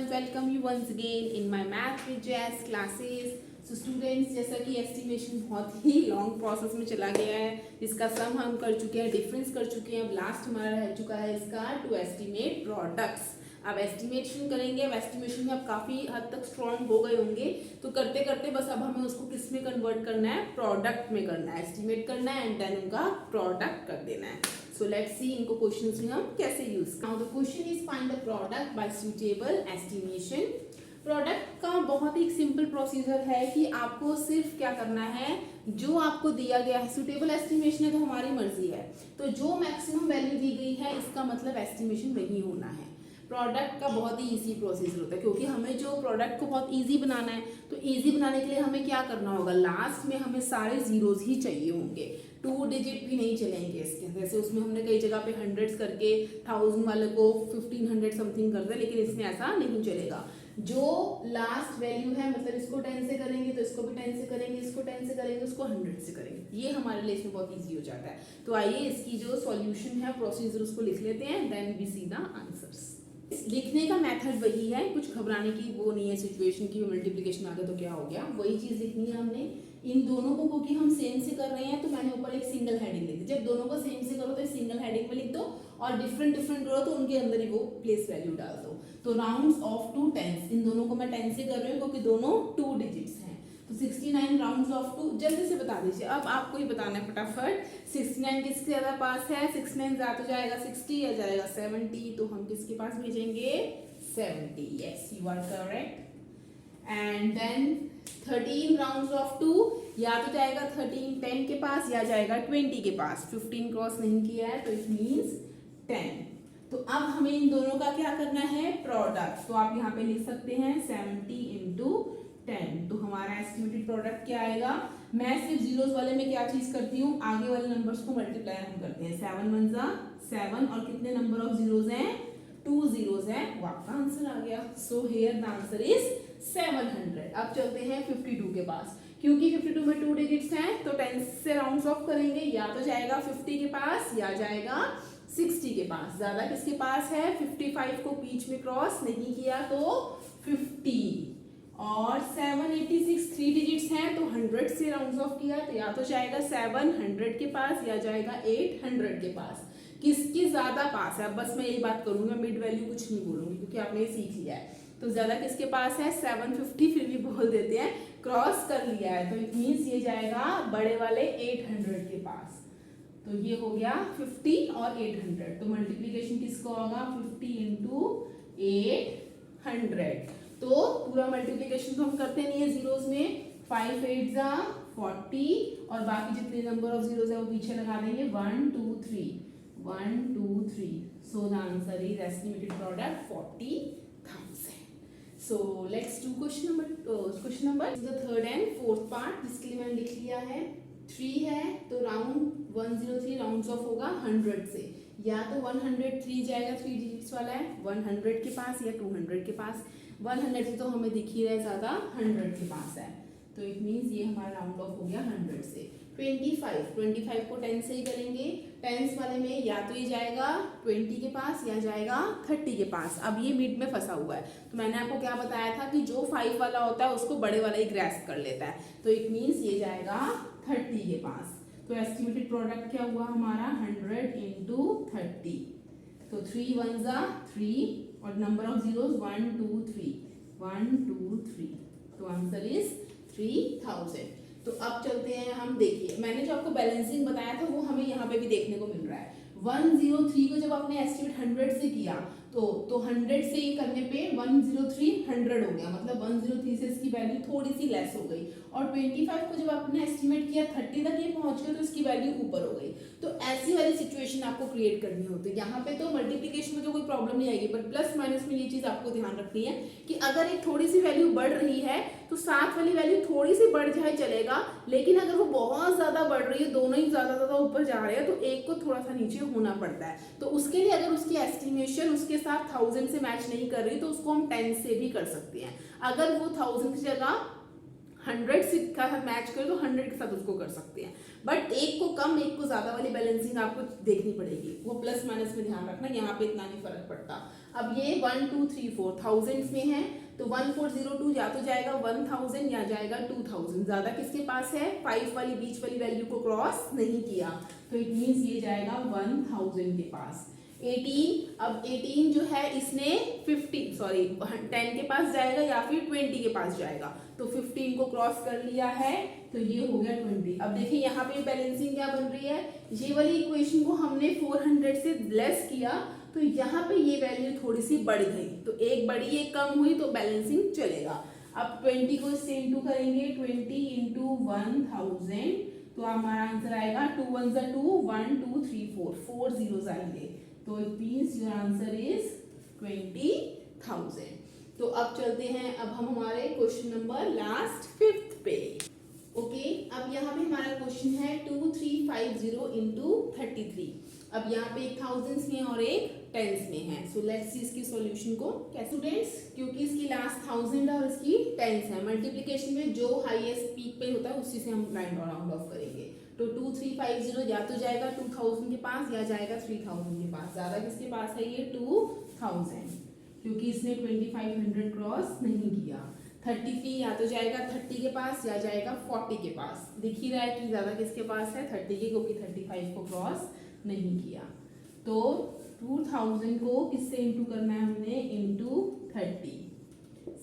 everyone, welcome you once again in my math with Jazz classes. So students, जैसा कि estimation बहुत ही long process में चला गया है, इसका सम हम कर चुके हैं, डिफरेंस कर चुके हैं, अब लास्ट हमारा रह चुका है इसका टू एस्टिमेट प्रोडक्ट्स। अब एस्टिमेशन करेंगे, अब एस्टिमेशन में अब काफ़ी हद तक स्ट्रॉन्ग हो गए होंगे, तो करते करते बस अब हमें उसको किस में कन्वर्ट करना है, प्रोडक्ट में करना है, एस्टिमेट करना है एंड देन उनका प्रोडक्ट कर देना है। So let's see इनको क्वेश्चंस में हम कैसे use. Now the question is find the product bye suitable estimation. Product का बहुत ही सिंपल प्रोसीजर है कि आपको सिर्फ क्या करना है, जो आपको दिया गया है, सुटेबल एस्टिमेशन है तो हमारी मर्जी है, तो जो मैक्सिमम वैल्यू दी गई है इसका मतलब एस्टिमेशन वही होना है। प्रोडक्ट का बहुत ही इजी प्रोसीजर होता है, क्योंकि हमें जो प्रोडक्ट को बहुत इजी बनाना है, तो इजी बनाने के लिए हमें क्या करना होगा, लास्ट में हमें सारे जीरोज ही चाहिए होंगे, 2 डिजिट भी नहीं चलेंगे इसके। जैसे उसमें हमने कई जगह पे हंड्रेड्स करके 1000 वाले को 1500 समथिंग कर दिया, लेकिन इसमें ऐसा नहीं चलेगा। जो लास्ट वैल्यू है, मतलब इसको 10 से करेंगे तो इसको भी 10 से करेंगे, इसको 10 से करेंगे, उसको 100 से करेंगे, ये हमारे लिए इसमें बहुत ईजी हो जाता है। तो आइए इसकी जो सॉल्यूशन है, प्रोसीजर, उसको लिख लेते हैं, then we see the answers. लिखने का मेथड वही है, कुछ घबराने की वो नहीं है सिचुएशन की मल्टीप्लिकेशन आ गया तो क्या हो गया, वही चीज लिखनी है हमने। इन दोनों को क्योंकि हम सेम से कर रहे हैं तो मैंने ऊपर एक सिंगल हेडिंग लिख दी। जब दोनों को सेम से करो तो सिंगल हेडिंग में लिख दो, और डिफरेंट डिफरेंट करो तो उनके अंदर ही वो प्लेस वैल्यू डाल दो। तो राउंड्स ऑफ टू टेंस, इन दोनों को मैं 10 से कर रही हूँ क्योंकि दोनों 2 डिजिट्स हैं। तो 69 राउंड्स ऑफ टू, जल्दी से बता दीजिए, अब आपको ही बताना है फटाफट। 69 किसके ज्यादा पास है, 69 ज्यादा तो जाएगा 60 या जाएगा 70, तो हम किसके पास भेजेंगे, 70। Yes, you are correct. And then 13 rounds of 2, या तो जाएगा 13 10 के पास या जाएगा 20 के पास। 15 क्रॉस नहीं किया है तो इट मींस 10। तो अब हमें इन दोनों का क्या करना है, प्रोडक्ट। तो आप यहाँ पे लिख सकते हैं 70 इंटू 10, तो हमारा एस्टिमेटेड प्रोडक्ट क्या आएगा। मैं सिर्फ जीरोस वाले में क्या चीज करती हूँ, आगे वाले नंबर्स को मल्टीप्लाई हम करते हैं। 7 1 जा 7, और कितने नंबर ऑफ जीरोस हैं, 2 जीरोस हैं, वो आपका आंसर आ गया। So here the answer is 700। अब चलते हैं 52 के पास, क्योंकि 52 में 2 डिजिट्स हैं तो 10 से राउंड्स ऑफ करेंगे, या तो जाएगा 50 के पास या जाएगा 60 के पास। ज्यादा किसके पास है, 55 को बीच में क्रॉस नहीं किया तो 50, और 786 3 डिजिट्स हैं तो 100 से राउंड्स ऑफ किया तो या तो जाएगा 700 के पास या जाएगा 800 के पास। किसकी ज्यादा पास है, अब बस मैं यही बात करूंगा, मिड वैल्यू कुछ नहीं बोलूंगी क्योंकि आपने ये सीख लिया है। तो ज्यादा किसके पास है, 750, फिर भी बोल देते हैं, क्रॉस कर लिया है, तो इट मींस ये जाएगा बड़े वाले 800 के पास। तो ये हो गया 50 और 800, तो मल्टीप्लीकेशन किसका होगा, 50 इंटू 800। तो पूरा मल्टीप्लीकेशन तो हम करते नहीं है जीरोस में, 5 8 जा 40, और बाकी जितने नंबर ऑफ जीरोस है वो पीछे लगा देंगे, 1 2 3 1 2 3। So the answer is estimated product 40,000। So let's do question number the third and fourth part, जिसके लिए मैंने लिख लिया है 3 है, तो राउंड 103 राउंड्स ऑफ होगा 100 से, या तो 103 जाएगा, 3 डिजिट्स वाला है, 100 के पास या 200 के पास। 100 से तो हमें दिख ही रहा है ज्यादा, 100 के पास है, तो इट मींस ये हमारा राउंड ऑफ हो गया 100 से। 25 को 10 से ही करेंगे, 10 वाले में या तो ये जाएगा 20 के पास या जाएगा 30 के पास। अब ये मिड में फंसा हुआ है, तो मैंने आपको क्या बताया था कि जो 5 वाला होता है उसको बड़े वाला ही ग्रैस्प कर लेता है, तो इट मींस ये जाएगा 30 के पास। तो एस्टिमेटेड प्रोडक्ट क्या हुआ हमारा, 100 इंटू 30, तो 3 1 जा 3, और नंबर ऑफ जीरोस 1 2 3 1 2 3, तो आंसर इज 3000। तो अब चलते हैं हम, देखिए मैंने जो आपको बैलेंसिंग बताया था वो हमें यहाँ पे भी देखने को मिल रहा है। 103 को जब आपने एस्टिमेट 100 से किया तो 100 से ही करने पे 103 100 हो गया, मतलब 103 से इसकी वैल्यू थोड़ी सी लेस हो गई, और 25 को जब आपने एस्टिमेट किया 30 तक ये पहुंच गया तो इसकी वैल्यू ऊपर हो गई। तो ऐसी वाली सिचुएशन आपको क्रिएट करनी होती है। यहाँ पे तो मल्टीप्लीकेशन में तो कोई प्रॉब्लम नहीं आएगी, बट प्लस माइनस में ये चीज आपको ध्यान रखनी है कि अगर एक थोड़ी सी वैल्यू बढ़ रही है तो साथ वाली वैल्यू थोड़ी सी बढ़ जाए चलेगा, लेकिन अगर वो बहुत ज्यादा बढ़ रही है, दोनों ही ज्यादा ऊपर जा रहे हैं, तो एक को थोड़ा सा नीचे होना पड़ता है। तो उसके लिए अगर उसकी एस्टिमेशन उसके साथ 1000 से मैच नहीं कर रही तो उसको हम 10 से भी कर सकते हैं। अगर वो 1000 की जगह 100 से का मैच करे तो 100 के साथ उसको कर सकते हैं, बट एक को कम एक को ज्यादा वाली बैलेंसिंग आपको देखनी पड़ेगी, वो प्लस माइनस में ध्यान रखना, यहाँ पे इतना नहीं फर्क पड़ता। अब ये 1 2 3 4 थाउजेंड्स में है, तो 1402 या तो जाएगा 1000 या जाएगा 2000, ज्यादा किसके पास है, 5 वाली बीच वाली वैल्यू को क्रॉस नहीं किया, तो इट मींस ये जाएगा 1000 के पास। 18, अब 18 जो है इसने 10 के पास जाएगा या फिर 20 के पास जाएगा, तो 15 को क्रॉस कर लिया है, तो ये हो गया 20। अब देखिए यहाँ पे बैलेंसिंग क्या बन रही है, ये वाली इक्वेशन को हमने 400 से लेस किया, तो यहाँ पे ये वैल्यू थोड़ी सी बढ़ गई, तो एक बढ़ी एक कम हुई तो बैलेंसिंग चलेगा। अब 20 को इससे इंटू करेंगे, 20 इंटू 1000, तो हमारा आंसर आएगा 2 1 2 1 2 3 4 4 zeros आएंगे, तो it means your answer is 20,000। तो अब चलते हैं, अब हम हमारे क्वेश्चन नंबर लास्ट 5th पे। ओके, अब यहाँ पे हमारा क्वेश्चन है 2350 इंटू 33। अब यहाँ पे एक थाउजेंड्स में और एक टेंस में है, सो लेट्स सी इसकी सॉल्यूशन को। क्या स्टूडेंट्स, क्योंकि इसकी लास्ट 1000 है और इसकी टेंस है, मल्टीप्लिकेशन में जो हाईएस्ट पीक पे होता है उसी से हम लाइन राउंड ऑफ करेंगे, तो 2350 या तो जाएगा 2000 के पास या जाएगा 3000 के पास, ज्यादा किसके पास है, ये 2000, क्योंकि इसने 2500 क्रॉस नहीं किया। 33 या तो जाएगा 30 के पास या जाएगा 40 के पास, दिख ही रहा है कि ज्यादा किसके पास है, 30 के, क्योंकि 35 को क्रॉस नहीं किया। तो 2000 को किससे इंटू करना है हमने, इंटू 30,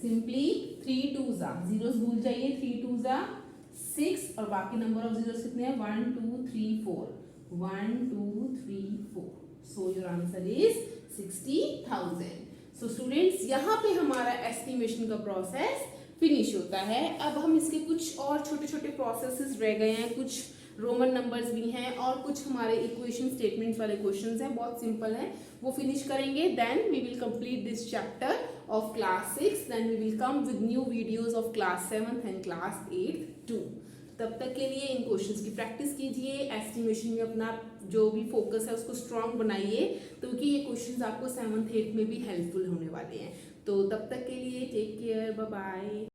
सिंपली 3 2 जीरोस भूल जाइए, 3 2 6 और बाकी नंबर ऑफ जीरोस कितने हैं, 1 2 3 4 1 2 3 4, so your answer is 60,000। So students, यहाँ पे हमारा एस्टिमेशन का प्रोसेस फिनिश होता है। अब हम इसके कुछ और छोटे छोटे प्रोसेसेस रह गए हैं, कुछ रोमन नंबर्स भी हैं और कुछ हमारे इक्वेशन स्टेटमेंट्स वाले क्वेश्चंस हैं, बहुत सिंपल हैं, वो फिनिश करेंगे, then we will complete this chapter of class 6, then we will come with new videos of class 7th and class 8th too. तब तक के लिए इन क्वेश्चंस की प्रैक्टिस कीजिए, एस्टिमेशन में अपना जो भी फोकस है उसको स्ट्रांग बनाइए, क्योंकि ये क्वेश्चंस आपको 7th 8th में भी हेल्पफुल होने वाले हैं। तो तब तक के लिए टेक केयर, बाय बाय।